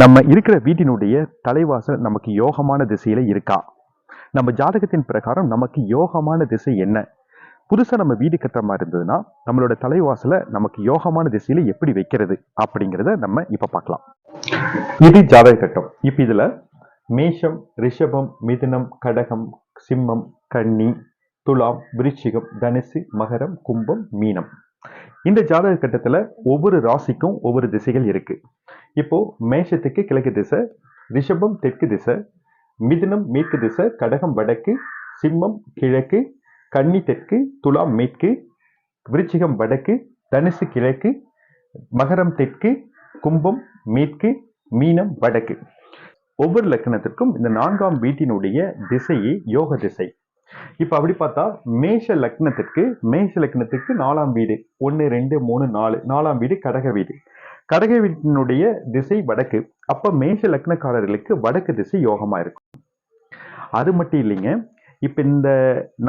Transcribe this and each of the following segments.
நம்ம இருக்கிற வீட்டினுடைய தலைவாசல் நமக்கு யோகமான திசையில இருக்கா? நம்ம ஜாதகத்தின் பிரகாரம் நமக்கு யோகமான திசை என்ன? புதுசா நம்ம வீடு கட்டுற மாதிரி இருந்ததுன்னா நம்மளோட தலைவாசலை நமக்கு யோகமான திசையில எப்படி வைக்கிறது அப்படிங்கிறத நம்ம இப்ப பார்க்கலாம். இது ஜாதக கட்டம். இப்ப இதுல மேஷம், ரிஷபம், மிதுனம், கடகம், சிம்மம், கன்னி, துலாம், விருச்சிகம், தனுசு, மகரம், கும்பம், மீனம். இந்த ஜாதக கட்டத்துல ஒவ்வொரு ராசிக்கும் ஒவ்வொரு திசைகள் இருக்கு. இப்போ மேஷத்துக்கு கிழக்கு திசை, ரிஷபம் தெற்கு திசை, மிதுனம் மேற்கு திசை, கடகம் வடக்கு, சிம்மம் கிழக்கு, கன்னி தெற்கு, துலாம் மேற்கு, விருச்சிகம் வடக்கு, தனுசு கிழக்கு, மகரம் தெற்கு, கும்பம் மேற்கு, மீனம் வடக்கு. ஒவ்வொரு லக்னத்திற்கும் இந்த 4ஆம் வீட்டினுடைய திசையே யோக திசை. இப்ப அப்படி பார்த்தா மேஷ லக்னத்துக்கு 4ஆம் வீடு 1 2 3 4 4ஆம் வீடு கடக வீடு. கடக வீட்டினுடைய திசை வடக்கு. அப்ப மேஷ லக்னக்காரர்களுக்கு வடக்கு திசை யோகமா இருக்கும். அது மட்டும் இல்லைங்க, இப்ப இந்த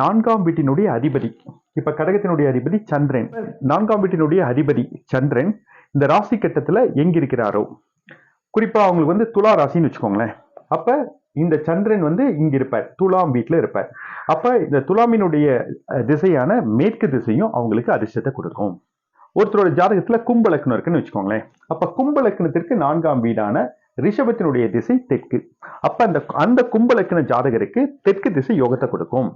4ஆம் வீட்டினுடைய அதிபதி, இப்ப கடகத்தினுடைய அதிபதி சந்திரன், 4ஆம் வீட்டினுடைய அதிபதி சந்திரன் இந்த ராசி கட்டத்துல எங்க இருக்கிறாரோ, குறிப்பா அவங்களுக்கு துலா ராசின்னு வச்சுக்கோங்களேன். அப்ப இந்த சந்திரன் இங்க இருப்பார், துலாம் வீட்டுல இருப்பார். அப்ப இந்த துலாமினுடைய திசையான மேற்கு திசையும் அவங்களுக்கு அதிர்ஷ்டத்தை கொடுக்கும். ஒருத்தரோட ஜாதகத்துல கும்ப லக்னம் இருக்குன்னு வச்சுக்கோங்களேன். அப்ப கும்ப லக்னத்திற்கு 4ஆம் வீடான ரிஷபத்தினுடைய திசை தெற்கு. அப்ப அந்த கும்ப லக்ன ஜாதகருக்கு தெற்கு திசை யோகத்தை கொடுக்கும்.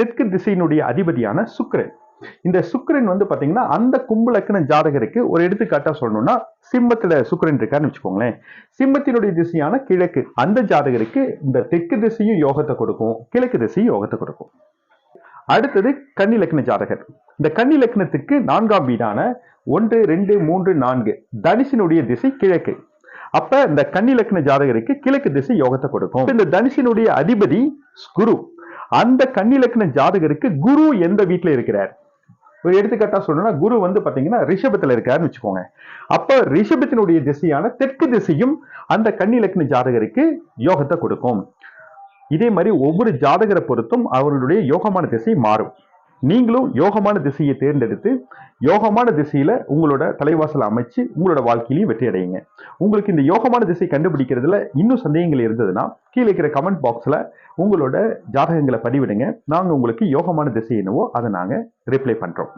தெற்கு திசையினுடைய அதிபதியான சுக்கிரன். இந்த சுக்கிரன் பாத்தீங்கன்னா அந்த கும்ப லக்ன ஜாதகருக்கு ஒரு எடுத்துக்காட்டா சொல்லணும்னா, சிம்மத்துல சுக்கிரன் இருக்காருன்னு வச்சுக்கோங்களேன். சிம்மத்தினுடைய திசையான கிழக்கு, அந்த ஜாதகருக்கு இந்த தெற்கு திசையும் யோகத்தை கொடுக்கும், கிழக்கு திசையும் யோகத்தை கொடுக்கும். அடுத்தது கன்னி லக்ன ஜாதகர். இந்த கன்னி லக்னத்துக்கு 4ஆம் வீடான 1 2 3 4 தனுசினுடைய திசை கிழக்கு. அப்ப இந்த கன்னி லக்ன ஜாதகருக்கு கிழக்கு திசை யோகத்தை கொடுக்கும். இந்த தனுசினுடைய அதிபதி குரு. அந்த கன்னி லக்ன ஜாதகருக்கு குரு எந்த வீட்டுல இருக்கிறார்? ஒரு எடுத்துக்காட்டா சொல்லணும்னா, குரு பாத்தீங்கன்னா ரிஷபத்துல இருக்காருன்னு வச்சுக்கோங்க. அப்ப ரிஷபத்தினுடைய திசையான தெற்கு திசையும் அந்த கன்னி லக்ன ஜாதகருக்கு யோகத்தை கொடுக்கும். இதே மாதிரி ஒவ்வொரு ஜாதகரை பொறுத்தும் அவர்களுடைய யோகமான திசை மாறும். நீங்களும் யோகமான திசையை தேர்ந்தெடுத்து யோகமான திசையில உங்களோட தலைவாசல் அமைச்சு உங்களோட வாழ்க்கையிலையும் வெற்றி அடையுங்க. உங்களுக்கு இந்த யோகமான திசை கண்டுபிடிக்கிறதுல இன்னும் சந்தேகங்கள் இருந்ததுன்னா கீழே இருக்கிற கமெண்ட் பாக்ஸ்ல உங்களோட ஜாதகங்களை பதிவிடுங்க. நாங்க உங்களுக்கு யோகமான திசை என்னவோ அதை நாங்க ரிப்ளை பண்றோம்.